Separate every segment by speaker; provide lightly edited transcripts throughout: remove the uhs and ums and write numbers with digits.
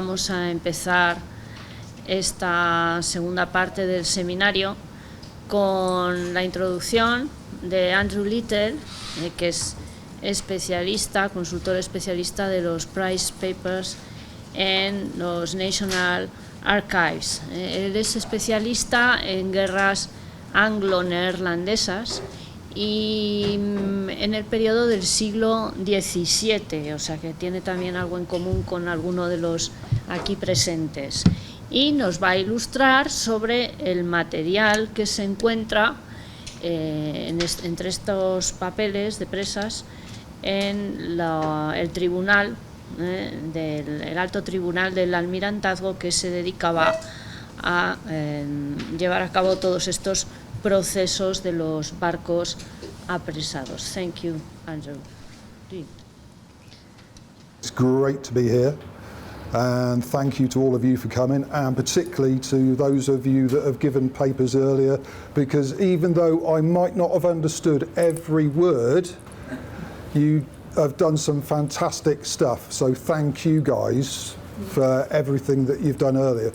Speaker 1: vamos a empezar esta segunda parte del seminario con la introducción de Andrew Little, que es especialista, consultor especialista de los Price Papers en los National Archives. Él es especialista en guerras anglo-neerlandesas y en el periodo del siglo XVII, o sea que tiene también algo en común con alguno de los aquí presentes. Y nos va a ilustrar sobre el material que se encuentra entre estos papeles de presas en el tribunal, el alto tribunal del almirantazgo, que se dedicaba a llevar a cabo todos estos procesos de los barcos apresados. Thank you, Andrew.
Speaker 2: It's great to be here, and thank you to all of you for coming, and particularly to those of you that have given papers earlier, because even though I might not have understood every word, you have done some fantastic stuff. So thank you guys for everything that you've done earlier.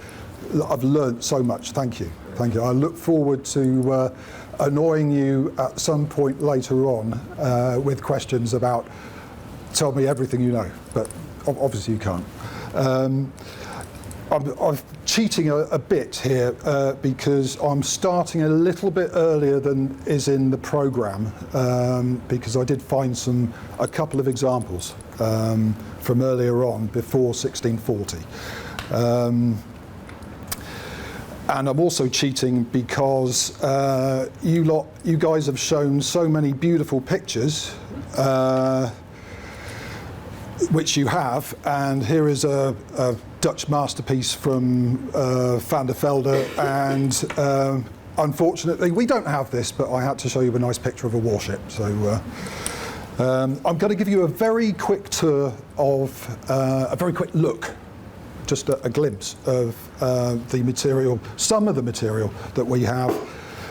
Speaker 2: I've learnt so much. Thank you. Thank you. I look forward to annoying you at some point later on with questions about, tell me everything you know, but obviously you can't. I'm cheating a bit here because I'm starting a little bit earlier than is in the programme, because I did find a couple of examples from earlier on, before 1640. And I'm also cheating because you guys have shown so many beautiful pictures, which you have, and here is a Dutch masterpiece from Van der Velde, and unfortunately we don't have this, but I had to show you a nice picture of a warship. So I'm going to give you a very quick tour of a very quick look, just a glimpse of the material, some of the material that we have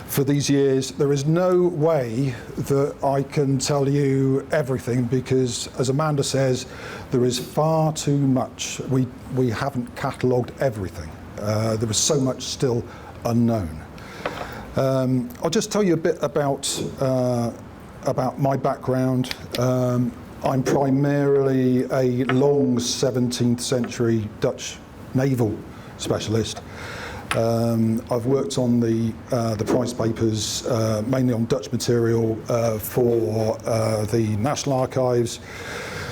Speaker 2: for these years. There is no way that I can tell you everything, because, as Amanda says, there is far too much. We haven't catalogued everything. There is so much still unknown. I'll just tell you a bit about my background. I'm primarily a long 17th century Dutch naval specialist. I've worked on the prize papers, mainly on Dutch material for the National Archives,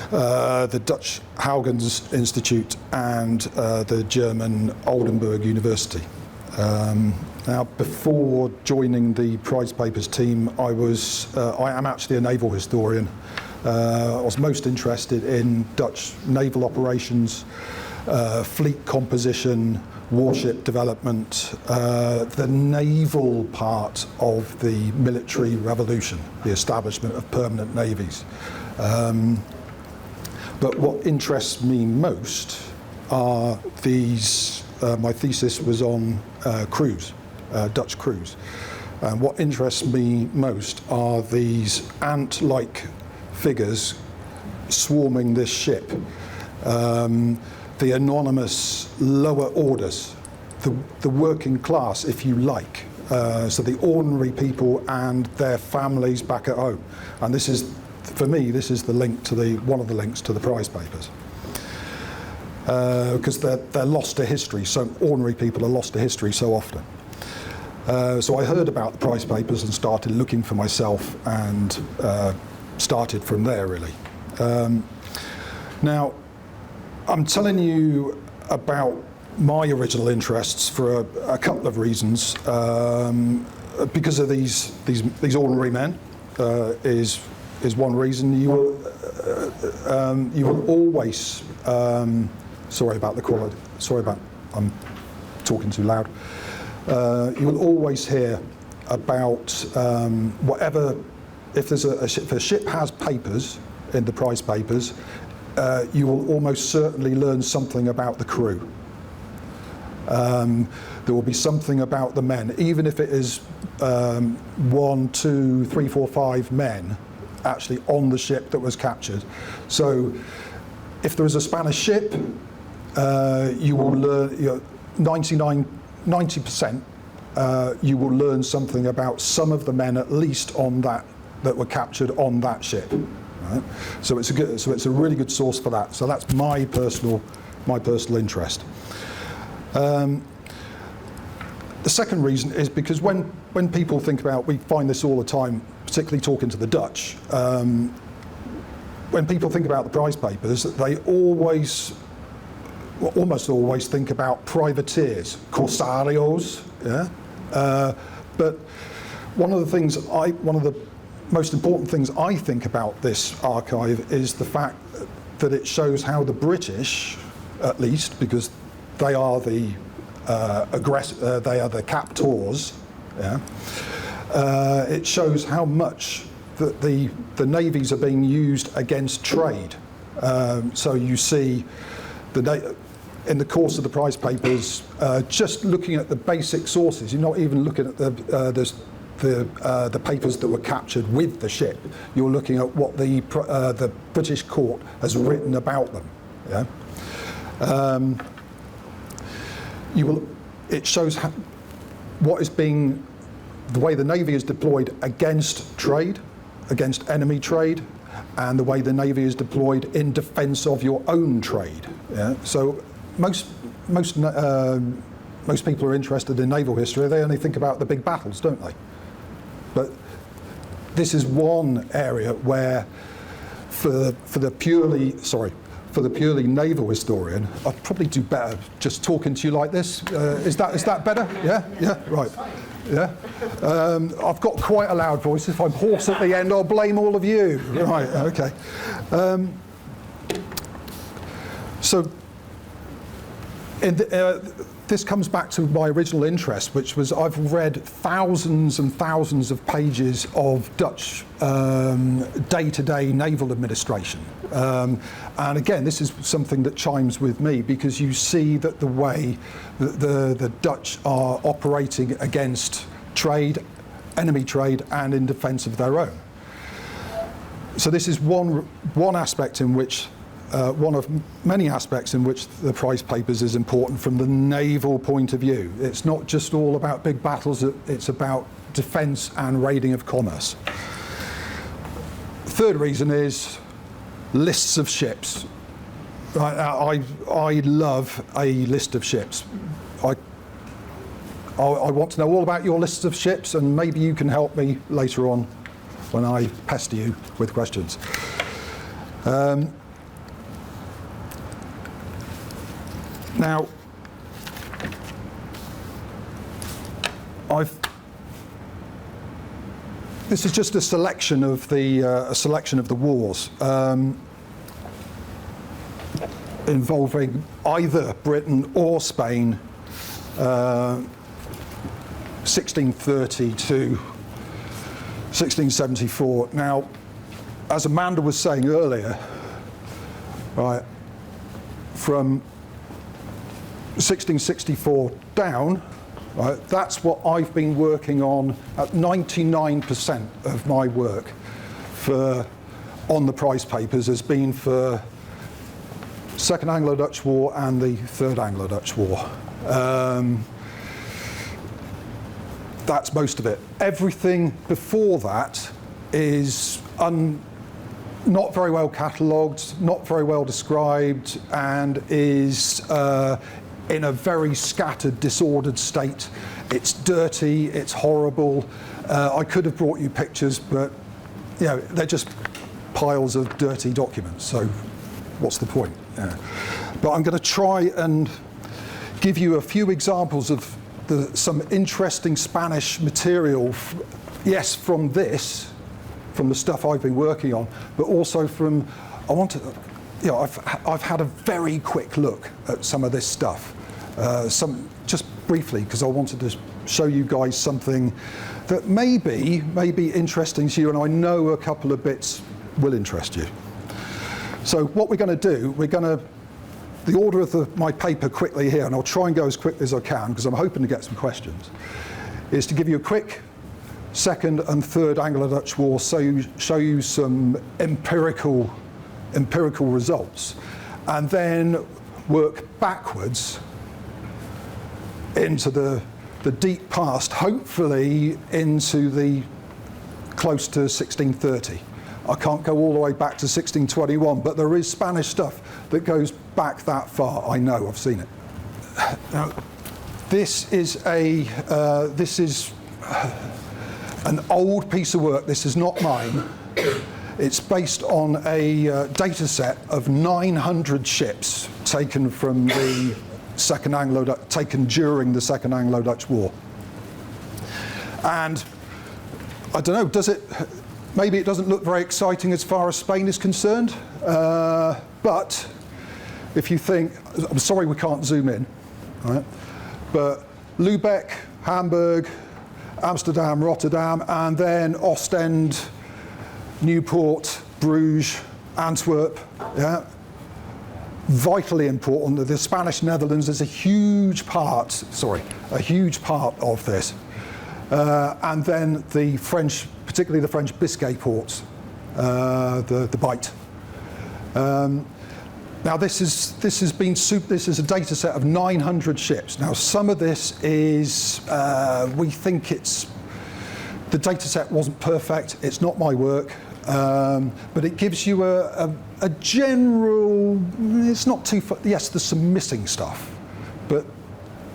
Speaker 2: the Dutch Huygens Institute, and the German Oldenburg University. Now, before joining the prize papers team, I am actually a naval historian. I was most interested in Dutch naval operations, fleet composition, warship development, the naval part of the military revolution, the establishment of permanent navies. But what interests me most are these, my thesis was on crews, Dutch crews. And what interests me most are these ant-like figures swarming this ship. The anonymous lower orders, the working class, if you like, so the ordinary people and their families back at home. And this is, for me, this is the link to one of the links to the prize papers, because they're lost to history. So ordinary people are lost to history so often. So I heard about the prize papers and started looking for myself, and started from there, really. Now, I'm telling you about my original interests for a couple of reasons. Because of these ordinary men is one reason. You will always. Sorry about the quality. Sorry about I'm talking too loud. You will always hear about whatever. If there's if a ship has papers in the prize papers, you will almost certainly learn something about the crew. There will be something about the men, even if it is 1, 2, 3, 4, 5 men actually on the ship that was captured. So if there is a Spanish ship you will learn 90%. You will learn something about some of the men, at least on that were captured on that ship. Right? So it's a really good source for that. So that's my personal interest. The second reason is because when people think about, we find this all the time, particularly talking to the Dutch. When people think about the prize papers, they almost always think about privateers, corsarios. Yeah. But one of the most important things I think about this archive is the fact that it shows how the British, at least, because they are the they are the captors. Yeah. It shows how much that the navies are being used against trade. So you see in the course of the prize papers, just looking at the basic sources, you're not even looking at the papers that were captured with the ship. You're looking at what the British court has written about them. Yeah. It shows the way the Navy is deployed against trade, against enemy trade, and the way the Navy is deployed in defence of your own trade. Yeah? So most people are interested in naval history. They only think about the big battles, don't they? But this is one area where, for the purely naval historian, I'd probably do better just talking to you like this. Is that better? Yeah, right. Yeah. I've got quite a loud voice. If I'm hoarse at the end, I'll blame all of you. Right. Okay. So this comes back to my original interest, which was I've read thousands and thousands of pages of Dutch day-to-day naval administration. And again, this is something that chimes with me, because you see that the way that the Dutch are operating against trade, enemy trade, and in defence of their own. So this is one aspect in which one of many aspects in which the prize papers is important from the naval point of view. It's not just all about big battles, it's about defence and raiding of commerce. Third reason is lists of ships. I love a list of ships. I want to know all about your lists of ships, and maybe you can help me later on when I pester you with questions. Now, this is just a selection of the wars involving either Britain or Spain, 1630 to 1674. Now, as Amanda was saying earlier, right, from 1664 down, right, that's what I've been working on at 99% of my work on the prize papers has been for Second Anglo-Dutch War and the Third Anglo-Dutch War. That's most of it. Everything before that is not very well catalogued, not very well described, and is in a very scattered, disordered state. It's dirty, it's horrible. I could have brought you pictures, but they're just piles of dirty documents, so what's the point? Yeah. But I'm going to try and give you a few examples of some interesting Spanish material, from the stuff I've been working on, but also I've had a very quick look at some of this stuff, just briefly, because I wanted to show you guys something that may be interesting to you, and I know a couple of bits will interest you. So what we're going to do, the order of my paper quickly here, and I'll try and go as quickly as I can because I'm hoping to get some questions, is to give you a quick Second and Third Anglo-Dutch War, show you some empirical results. And then work backwards into the deep past, hopefully into the close to 1630. I can't go all the way back to 1621, but there is Spanish stuff that goes back that far. I know, I've seen it. Now, this is an old piece of work. This is not mine. It's based on a data set of 900 ships taken from the taken during the Second Anglo-Dutch War. And I don't know, maybe it doesn't look very exciting as far as Spain is concerned, but if you think, I'm sorry we can't zoom in, right? But Lubeck, Hamburg, Amsterdam, Rotterdam, and then Ostend, Newport, Bruges, Antwerp, yeah? Vitally important. The Spanish Netherlands is a huge part of this. And then the French, particularly the French Biscay ports, the Bight. Now this is a data set of 900 ships. Now some of this is, we think the data set wasn't perfect. It's not my work, but it gives you a general, it's not too, yes, there's some missing stuff, but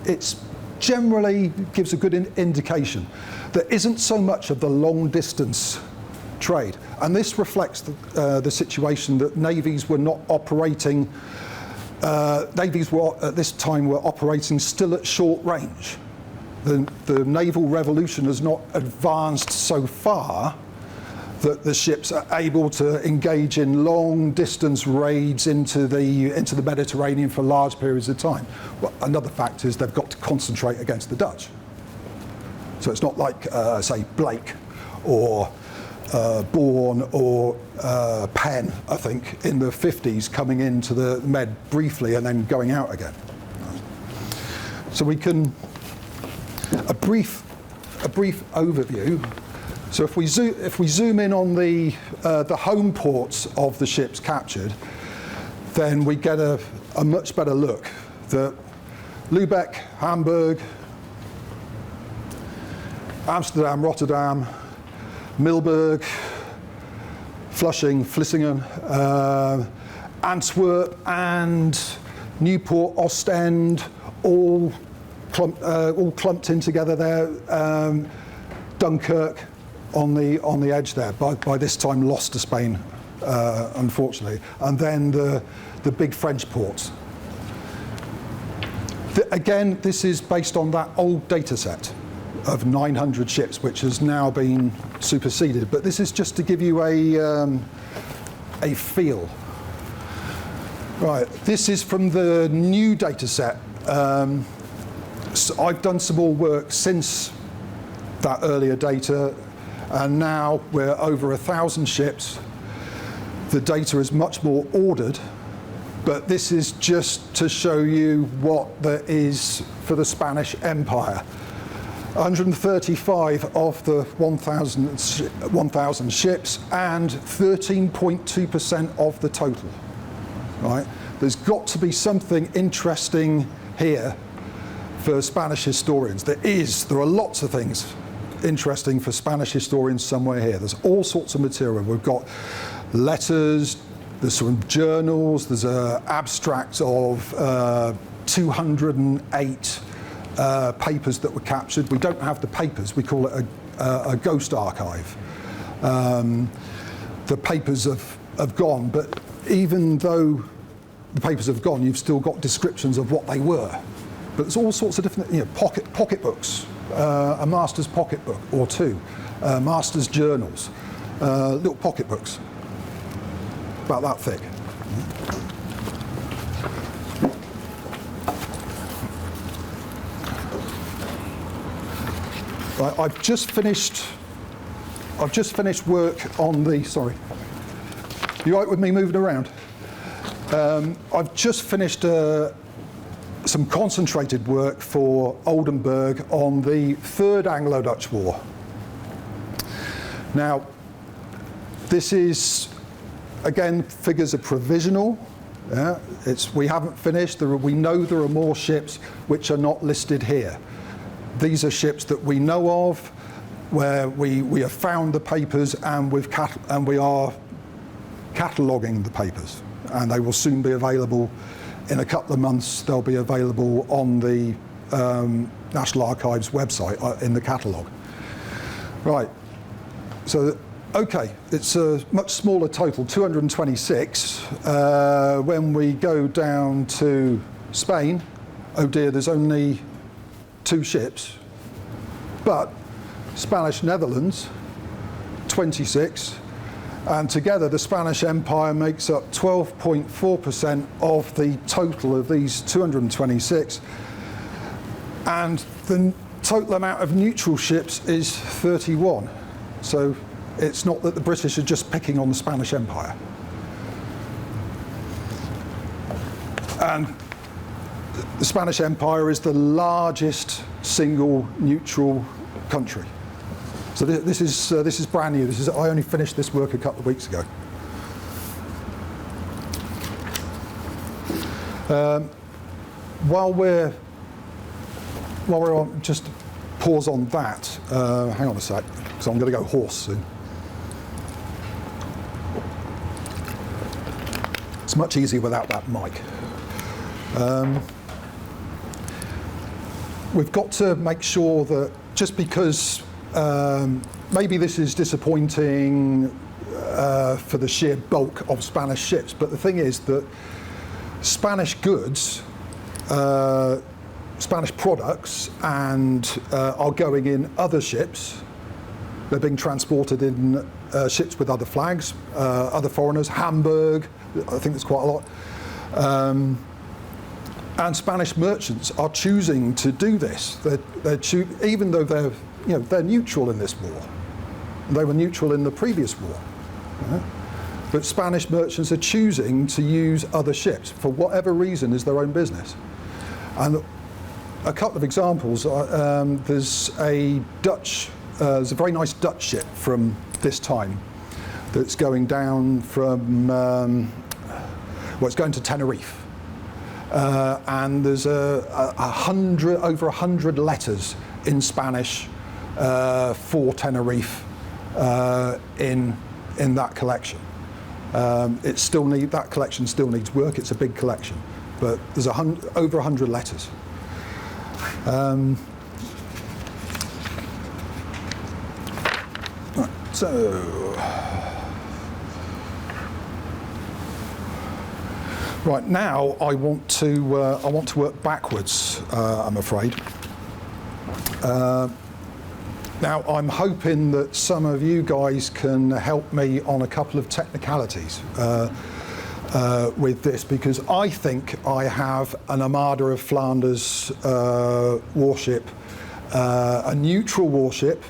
Speaker 2: it's generally gives a good indication. There isn't so much of the long distance trade, and this reflects the situation that navies were not operating. Navies were at this time were operating still at short range. The naval revolution has not advanced so far that the ships are able to engage in long distance raids into the Mediterranean for large periods of time. Well, another fact is they've got to concentrate against the Dutch. So it's not like, say, Blake or Bourne or Penn, I think, in the 50s, coming into the Med briefly and then going out again. So we can, a brief overview. So if we zoom in on the home ports of the ships captured, then we get a much better look. The Lubeck, Hamburg, Amsterdam, Rotterdam, Milburg, Flushing, Vlissingen, Antwerp, and Newport, Ostend, all clumped in together there. Dunkirk on the edge there. By this time, lost to Spain, unfortunately, and then the big French ports. Again, this is based on that old data set of 900 ships, which has now been superseded. But this is just to give you a feel. Right, this is from the new data set. So I've done some more work since that earlier data, and now we're over 1,000 ships. The data is much more ordered, but this is just to show you what there is for the Spanish Empire. 135 of the 1,000 ships and 13.2% of the total. Right? There's got to be something interesting here for Spanish historians. There are lots of things interesting for Spanish historians somewhere here. There's all sorts of material. We've got letters, there's some journals, there's an abstract of 208 papers that were captured. We don't have the papers, we call it a ghost archive. The papers have gone, but even though the papers have gone, you've still got descriptions of what they were. But there's all sorts of different, pocket books, a master's pocket book or two, master's journals, little pocket books, about that thick. Right, I've just finished work on the, sorry, you all right with me moving around? I've just finished some concentrated work for Oldenburg on the Third Anglo-Dutch War. Now, this is, again, figures are provisional. Yeah? We haven't finished. We know there are more ships which are not listed here. These are ships that we know of, where we have found the papers and we are cataloguing the papers, and they will soon be available. In a couple of months, they'll be available on the National Archives website in the catalogue. Right. So, okay, it's a much smaller total, 226. When we go down to Spain, oh dear, there's only 2 ships. But Spanish Netherlands, 26. And together, the Spanish Empire makes up 12.4% of the total of these 226. And the total amount of neutral ships is 31. So it's not that the British are just picking on the Spanish Empire. And the Spanish Empire is the largest single neutral country. So this is brand new. I only finished this work a couple of weeks ago. While we're on, just pause on that. Hang on a sec, because I'm going to go hoarse soon. It's much easier without that mic. We've got to make sure that just because maybe this is disappointing for the sheer bulk of Spanish ships, but the thing is that Spanish goods, Spanish products, and are going in other ships. They're being transported in ships with other flags, other foreigners. Hamburg, I think there's quite a lot. And Spanish merchants are choosing to do this. Even though they're neutral in this war. They were neutral in the previous war. Right? But Spanish merchants are choosing to use other ships for whatever reason is their own business. And a couple of examples. There's a very nice Dutch ship from this time that's going down from, it's going to Tenerife. And there's over 100 letters in Spanish for Tenerife in that collection. That collection still needs work. It's a big collection, but there's over 100 letters. Right, so. Right, now I want to work backwards, I'm afraid. Now I'm hoping that some of you guys can help me on a couple of technicalities with this, because I think I have an Armada of Flanders warship, a neutral warship,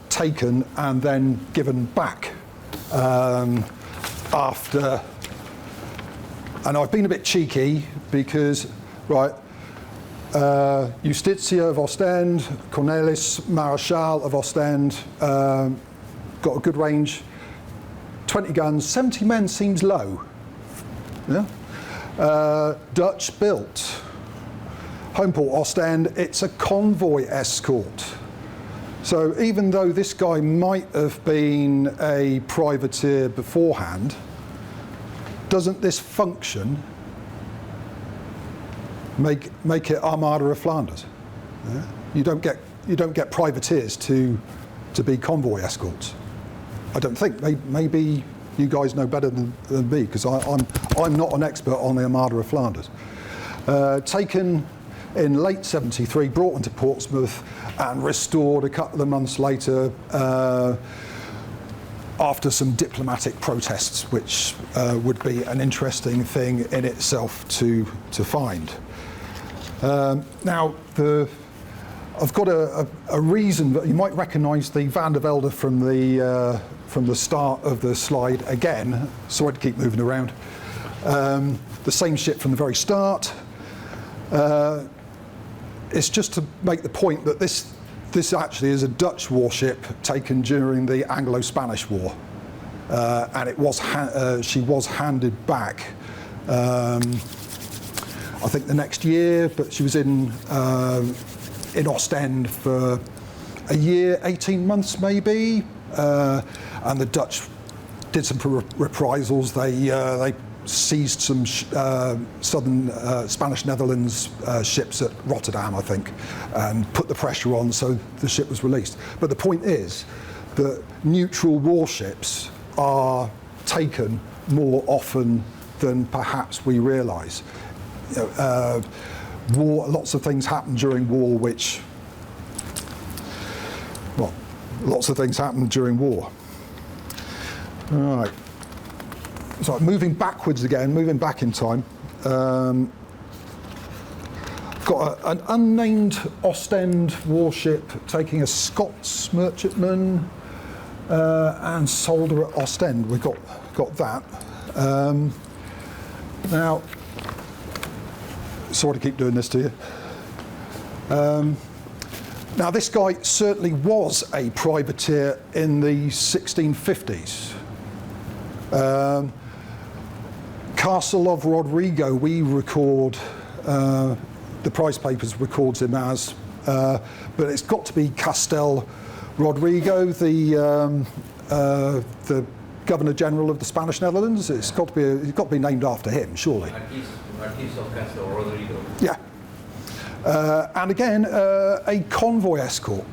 Speaker 2: taken and then given back after. And I've been a bit cheeky because, right, Justitia of Ostend, Cornelis Maréchal of Ostend, got a good range, 20 guns, 70 men seems low. Yeah? Dutch built, Homeport Ostend, it's a convoy escort. So even though this guy might have been a privateer beforehand, doesn't this function make it Armada of Flanders? Yeah? You don't get privateers to be convoy escorts. I don't think. Maybe you guys know better than me, because I'm not an expert on the Armada of Flanders. Taken in late '73, brought into Portsmouth and restored a couple of months later. After some diplomatic protests, which would be an interesting thing in itself to find. Now, I've got a reason that you might recognise the Van der Velde from the start of the slide again. Sorry to keep moving around. The same ship from the very start. It's just to make the point that this actually is a Dutch warship taken during the Anglo-Spanish War. and she was handed back. I think the next year, but she was in Ostend for a year, 18 months maybe, and the Dutch did some reprisals. They seized some southern Spanish Netherlands ships at Rotterdam, I think, and put the pressure on, so the ship was released. But the point is that neutral warships are taken more often than perhaps we realise. Lots of things happen during war lots of things happen during war. All right. So moving backwards again, moving back in time. Got an unnamed Ostend warship taking a Scots merchantman and solder at Ostend. We've got that. Now, sorry to keep doing this to you. Now, this guy certainly was a privateer in the 1650s. Castle of Rodrigo, we record, the prize papers records him as, but it's got to be Castel Rodrigo, the Governor General of the Spanish Netherlands. It's got to be named after him, surely.
Speaker 3: Marquis of Castel Rodrigo.
Speaker 2: Yeah. And again, a convoy escort.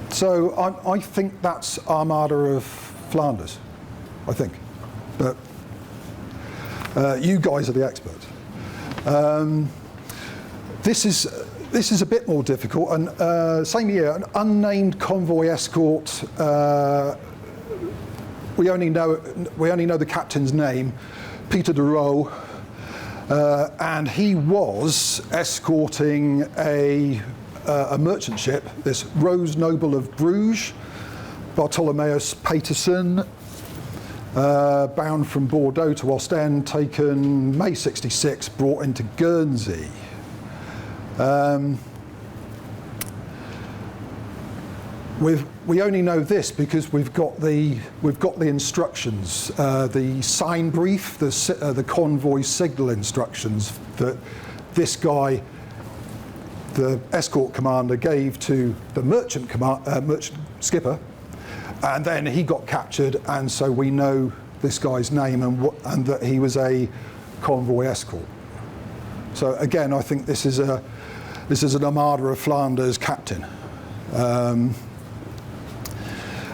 Speaker 2: So I think that's Armada of Flanders, I think. But you guys are the experts. This is a bit more difficult. And same year, an unnamed convoy escort. We only know the captain's name, Peter de Roo. And he was escorting a merchant ship, this Rose Noble of Bruges, Bartholomeus Petersen, bound from Bordeaux to Ostend, taken May 66, brought into Guernsey. We only know this because we've got the instructions, the sign brief, the convoy signal instructions that this guy, the escort commander, gave to the merchant skipper, and then he got captured, and so we know this guy's name and that he was a convoy escort. So again, I think this is an Armada of Flanders captain.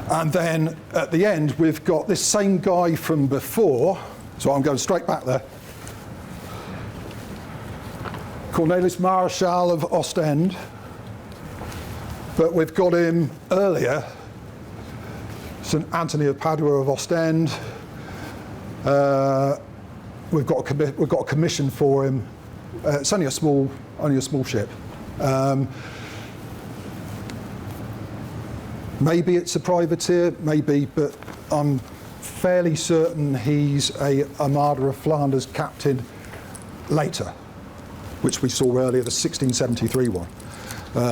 Speaker 2: And then at the end, we've got this same guy from before, so I'm going straight back there. Cornelis Mareschal of Ostend, but we've got him earlier, St. Anthony of Padua of Ostend. We've got a commission for him. It's only a small ship. Maybe it's a privateer, maybe, but I'm fairly certain he's a Armada of Flanders captain later, which we saw earlier, the 1673 one,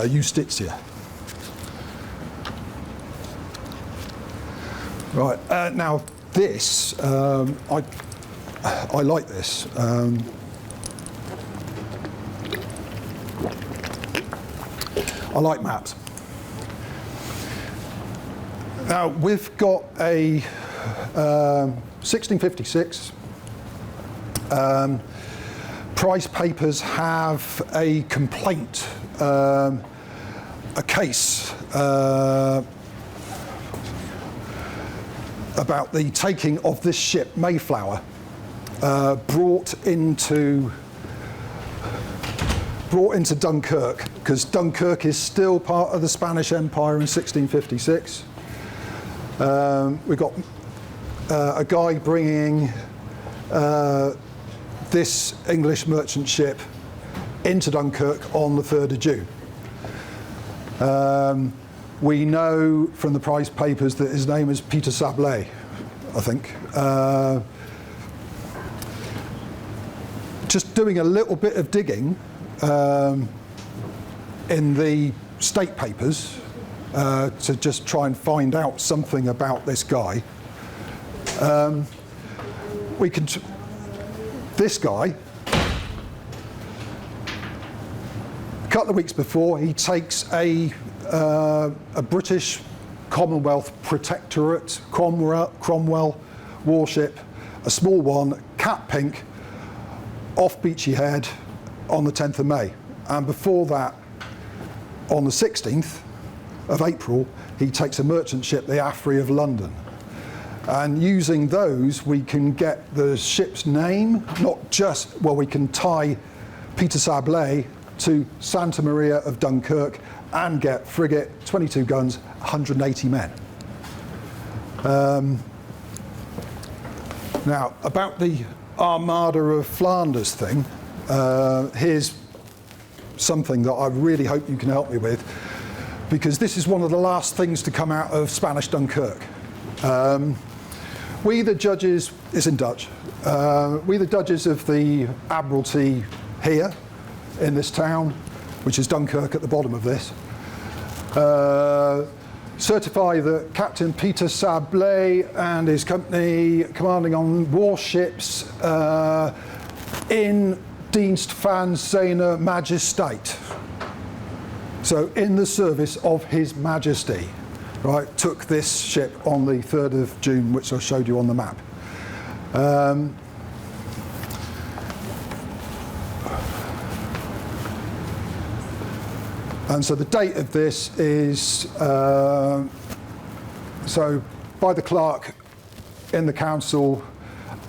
Speaker 2: Justitia. Right, now this, I like this. I like maps. Now, we've got a 1656. Prize papers have a complaint, a case about the taking of this ship, Mayflower, brought into Dunkirk, because Dunkirk is still part of the Spanish Empire in 1656. We've got a guy bringing this English merchant ship into Dunkirk on the 3rd of June. We know from the prize papers that his name is Peter Sablé, I think. Just doing a little bit of digging in the state papers to just try and find out something about this guy. We can. This guy, a couple of weeks before, he takes a British Commonwealth Protectorate Cromwell warship, a small one, cat pink, off Beachy Head on the 10th of May. And before that, on the 16th of April, he takes a merchant ship, the Affray of London. And using those, we can get the ship's name, not just, well, we can tie Peter Sablé to Santa Maria of Dunkirk and get frigate, 22 guns, 180 men. Now, about the Armada of Flanders thing, here's something that I really hope you can help me with, because this is one of the last things to come out of Spanish Dunkirk. We, the judges, it's in Dutch, we, the judges of the Admiralty here in this town, which is Dunkirk at the bottom of this, certify that Captain Peter Sablé and his company, commanding on warships in Dienst van Zijne Majesteit, so in the service of His Majesty, right, took this ship on the 3rd of June, which I showed you on the map. And so the date of this is, so by the clerk in the council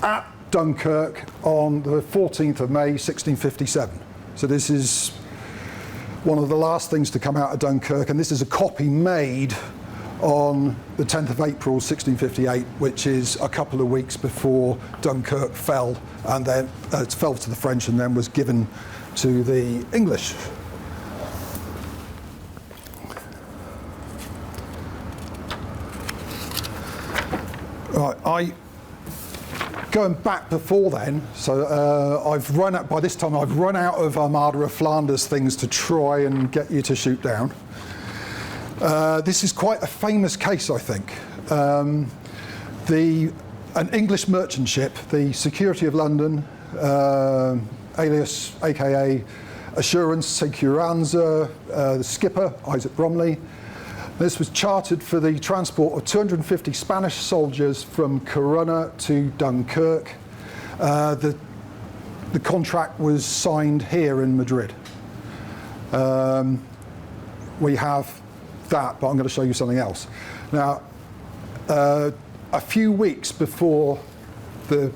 Speaker 2: at Dunkirk on the 14th of May, 1657. So this is one of the last things to come out of Dunkirk, and this is a copy made on the 10th of April 1658, which is a couple of weeks before Dunkirk fell, and then it fell to the French and then was given to the English. Right, going back before then, so I've run out, by this time I've run out of Armada of Flanders things to try and get you to shoot down. This is quite a famous case, I think. An English merchant ship, the Security of London, alias aka Assurance Securanza, the skipper, Isaac Bromley. This was chartered for the transport of 250 Spanish soldiers from Corunna to Dunkirk. The contract was signed here in Madrid. We have that, but I'm going to show you something else. Now, a few weeks before the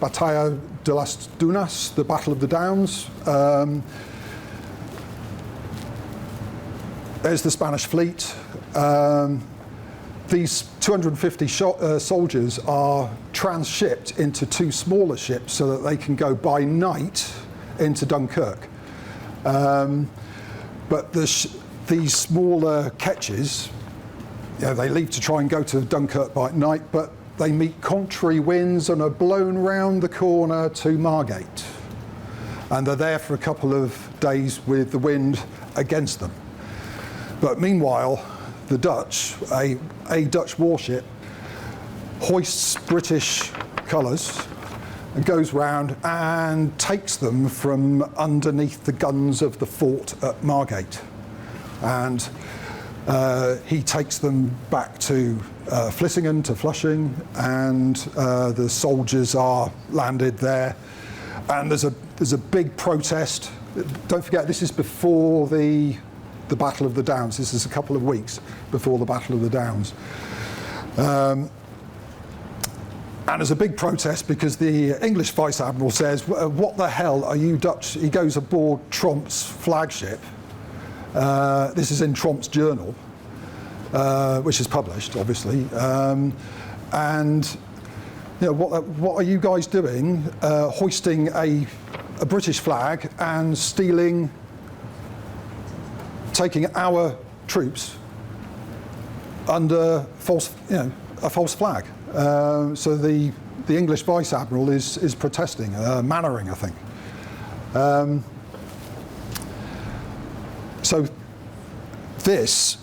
Speaker 2: Batalla de las Dunas, the Battle of the Downs, there's the Spanish fleet. These 250 soldiers are transshipped into two smaller ships so that they can go by night into Dunkirk. But these smaller ketches, you know, they leave to try and go to Dunkirk by night, but they meet contrary winds and are blown round the corner to Margate. And they're there for a couple of days with the wind against them. But meanwhile, the Dutch, a Dutch warship, hoists British colours and goes round and takes them from underneath the guns of the fort at Margate. And he takes them back to Vlissingen, to Flushing, and the soldiers are landed there. And there's a big protest. Don't forget, this is before the Battle of the Downs. This is a couple of weeks before the Battle of the Downs. And there's a big protest because the English Vice Admiral says, what the hell are you Dutch? He goes aboard Tromp's flagship. This is in Tromp's journal, which is published, obviously. And you know, what are you guys doing, hoisting a British flag and taking our troops under a false flag? So the English Vice Admiral is protesting, Mannering, I think. So this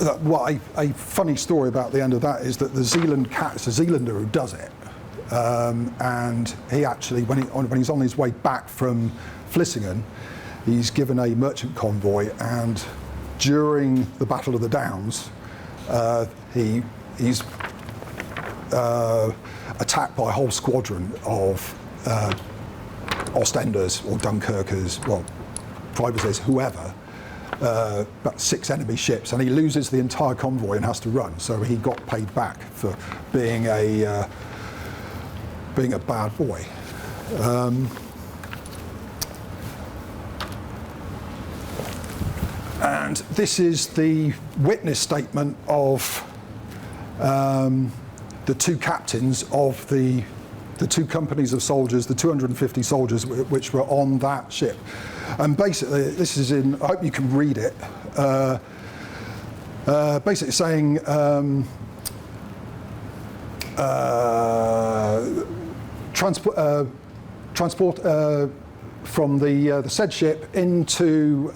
Speaker 2: a funny story about the end of that is that the Zealand cat, it's a Zealander who does it. And he actually, when he's on his way back from Vlissingen, he's given a merchant convoy, and during the Battle of the Downs, he's attacked by a whole squadron of Ostenders or Dunkirkers, well, privateers, whoever, about 6 enemy ships, and he loses the entire convoy and has to run. So he got paid back for being a bad boy. And this is the witness statement of the 2 captains of the 2 companies of soldiers, the 250 soldiers which were on that ship. And basically, this is in, I hope you can read it, basically saying transport from the said ship into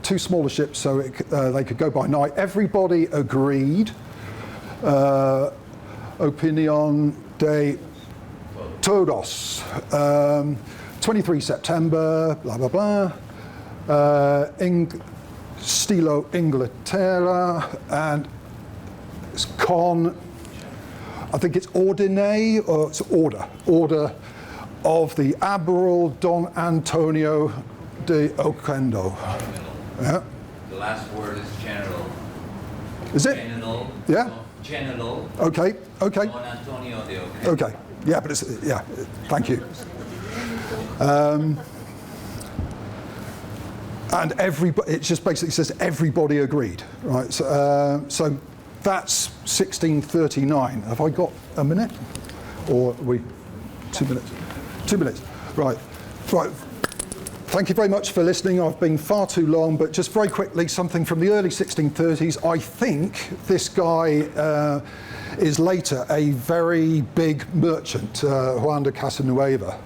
Speaker 2: 2 smaller ships so they could go by night. Everybody agreed. Opinion de todos. 23 September, blah, blah, blah. Stilo Inglaterra, and it's I think it's ordine, or it's order of the Admiral Don Antonio de Oquendo. Yeah.
Speaker 3: The last word is general.
Speaker 2: Is it?
Speaker 3: General.
Speaker 2: Yeah.
Speaker 3: No, general.
Speaker 2: Okay.
Speaker 3: Don Antonio de Oquendo.
Speaker 2: Okay. Yeah, but it's, yeah, thank you. And everybody, it just basically says everybody agreed, right? So that's 1639. Have I got a minute? Or are we 2 minutes? 2 minutes. Right. Thank you very much for listening. I've been far too long, but just very quickly, something from the early 1630s. I think this guy is later a very big merchant, Juan de Casanueva.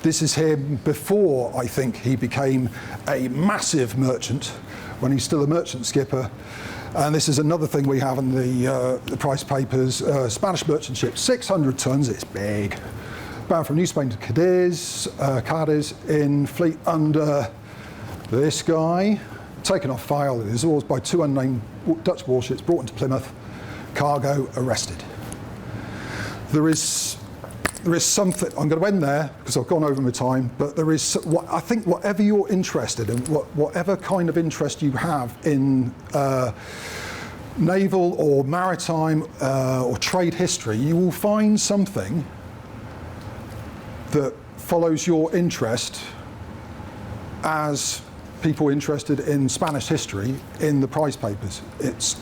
Speaker 2: This is him before, I think, he became a massive merchant, when he's still a merchant skipper. And this is another thing we have in the price papers. Spanish merchant ship, 600 tons, it's big. Bound from New Spain to Cadiz in fleet under this guy. Taken off file in his oars by 2 unnamed Dutch warships, brought into Plymouth. Cargo arrested. There is something, I'm going to end there because I've gone over my time, but there is, I think whatever you're interested in, whatever kind of interest you have in naval or maritime or trade history, you will find something that follows your interest as people interested in Spanish history in the prize papers. It's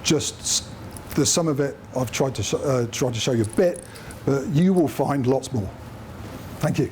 Speaker 2: just, there's some of it I've tried to show you a bit, but you will find lots more. Thank you.